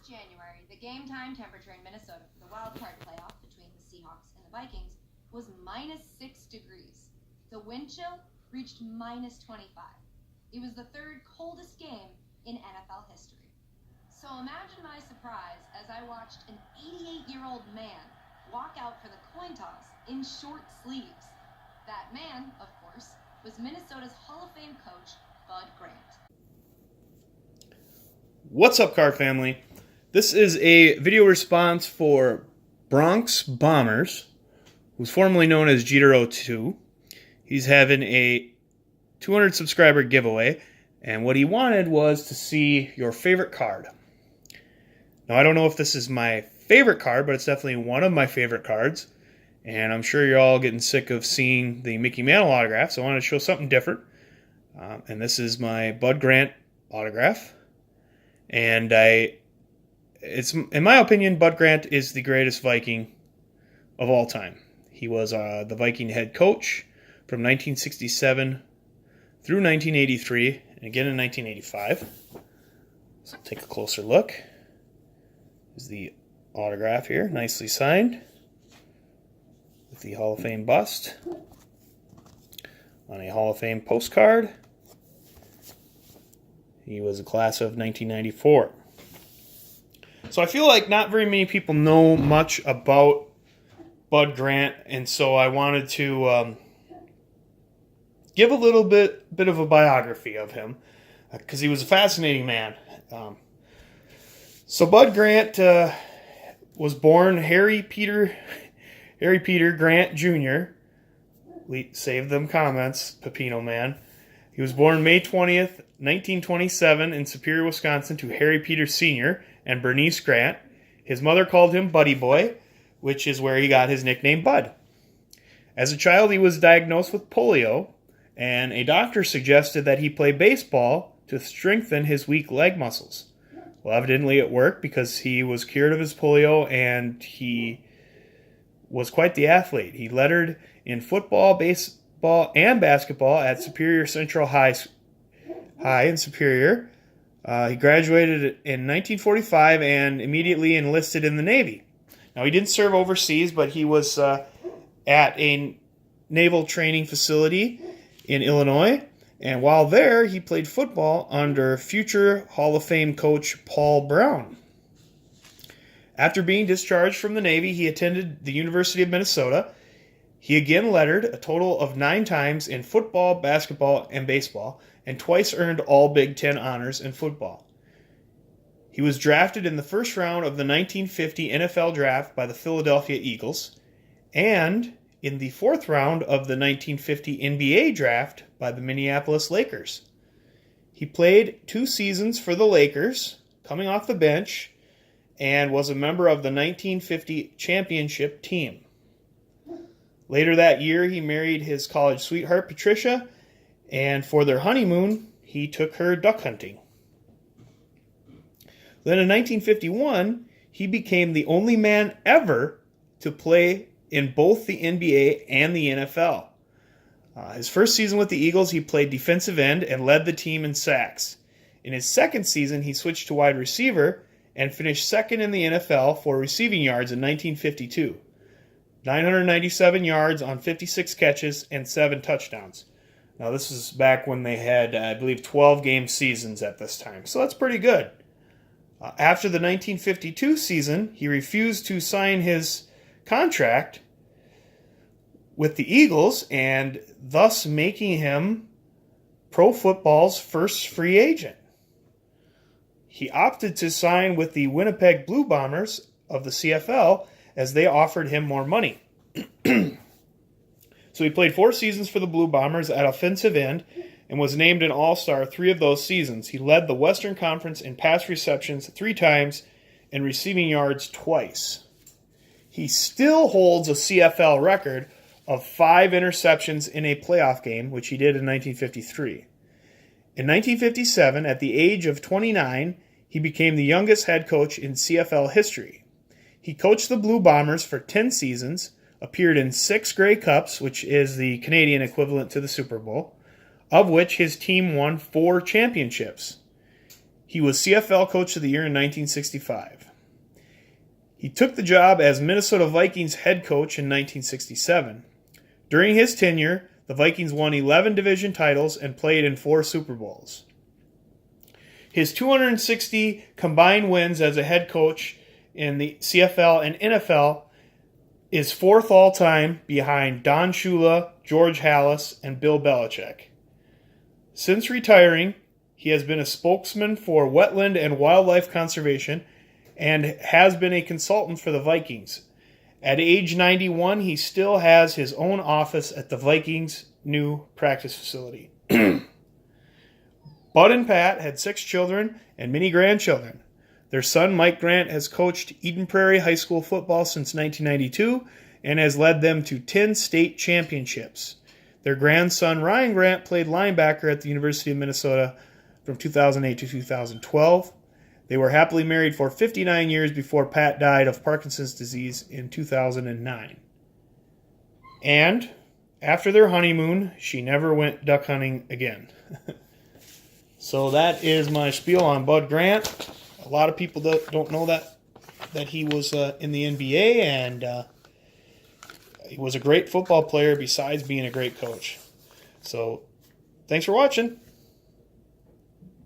January, the game time temperature in Minnesota for the wild card playoff between the Seahawks and the Vikings was -6 degrees. The wind chill reached -25. It was the third coldest game in NFL history. So imagine my surprise as I watched an 88-year-old man walk out for the coin toss in short sleeves. That man, of course, was Minnesota's Hall of Fame coach, Bud Grant. What's up, Car Family? This is a video response for Bronx Bombers, who's formerly known as Jeter02. He's having a 200 subscriber giveaway, and what he wanted was to see your favorite card. Now, I don't know if this is my favorite card, but it's definitely one of my favorite cards, and I'm sure you're all getting sick of seeing the Mickey Mantle autograph, so I wanted to show something different. And this is my Bud Grant autograph. And it's in my opinion, Bud Grant is the greatest Viking of all time. He was the Viking head coach from 1967 through 1983, and again in 1985. So take a closer look. Here's the autograph here, nicely signed, with the Hall of Fame bust on a Hall of Fame postcard. He was a class of 1994. So I feel like not very many people know much about Bud Grant, and so I wanted to give a little bit of a biography of him, because he was a fascinating man. So Bud Grant was born Harry Peter Grant Jr. Save them comments, Pepino man. He was born May 20th, 1927 in Superior, Wisconsin to Harry Peter Sr. and Bernice Grant. His mother called him Buddy Boy, which is where he got his nickname Bud. As a child, he was diagnosed with polio, and a doctor suggested that he play baseball to strengthen his weak leg muscles. Well, evidently it worked, because he was cured of his polio and he was quite the athlete. He lettered in football, baseball, and basketball at Superior Central High in Superior. He graduated in 1945 and immediately enlisted in the Navy. Now, he didn't serve overseas, but he was at a naval training facility in Illinois. And while there, he played football under future Hall of Fame coach Paul Brown. After being discharged from the Navy, he attended the University of Minnesota. He again lettered a total of 9 times in football, basketball, and baseball, and twice earned all Big Ten honors in football. He was drafted in the first round of the 1950 NFL Draft by the Philadelphia Eagles, and in the 4th round of the 1950 NBA Draft by the Minneapolis Lakers. He played 2 seasons for the Lakers, coming off the bench, and was a member of the 1950 championship team. Later that year, he married his college sweetheart, Patricia, and for their honeymoon, he took her duck hunting. Then in 1951, he became the only man ever to play in both the NBA and the NFL. His first season with the Eagles, he played defensive end and led the team in sacks. In his second season, he switched to wide receiver and finished second in the NFL for receiving yards in 1952. 997 yards on 56 catches and 7 touchdowns. Now, this is back when they had, I believe, 12-game seasons at this time. So that's pretty good. After the 1952 season, he refused to sign his contract with the Eagles, and thus making him pro football's first free agent. He opted to sign with the Winnipeg Blue Bombers of the CFL, as they offered him more money. So he played 4 seasons for the Blue Bombers at offensive end and was named an All-Star 3 of those seasons. He led the Western Conference in pass receptions 3 times and receiving yards twice. He still holds a CFL record of 5 interceptions in a playoff game, which he did in 1953. In 1957, at the age of 29, he became the youngest head coach in CFL history. He coached the Blue Bombers for 10 seasons, appeared in 6 Grey Cups, which is the Canadian equivalent to the Super Bowl, of which his team won 4 championships. He was CFL Coach of the Year in 1965. He took the job as Minnesota Vikings head coach in 1967. During his tenure, the Vikings won 11 division titles and played in 4 Super Bowls. His 260 combined wins as a head coach in the CFL and NFL is 4th all-time behind Don Shula, George Halas, and Bill Belichick. Since retiring, he has been a spokesman for wetland and wildlife conservation and has been a consultant for the Vikings. At age 91, he still has his own office at the Vikings' new practice facility. Bud and Pat had 6 children and many grandchildren. Their son, Mike Grant, has coached Eden Prairie High School football since 1992 and has led them to 10 state championships. Their grandson, Ryan Grant, played linebacker at the University of Minnesota from 2008 to 2012. They were happily married for 59 years before Pat died of Parkinson's disease in 2009. And after their honeymoon, she never went duck hunting again. So that is my spiel on Bud Grant. A lot of people don't know that he was in the NBA, and he was a great football player besides being a great coach. So thanks for watching.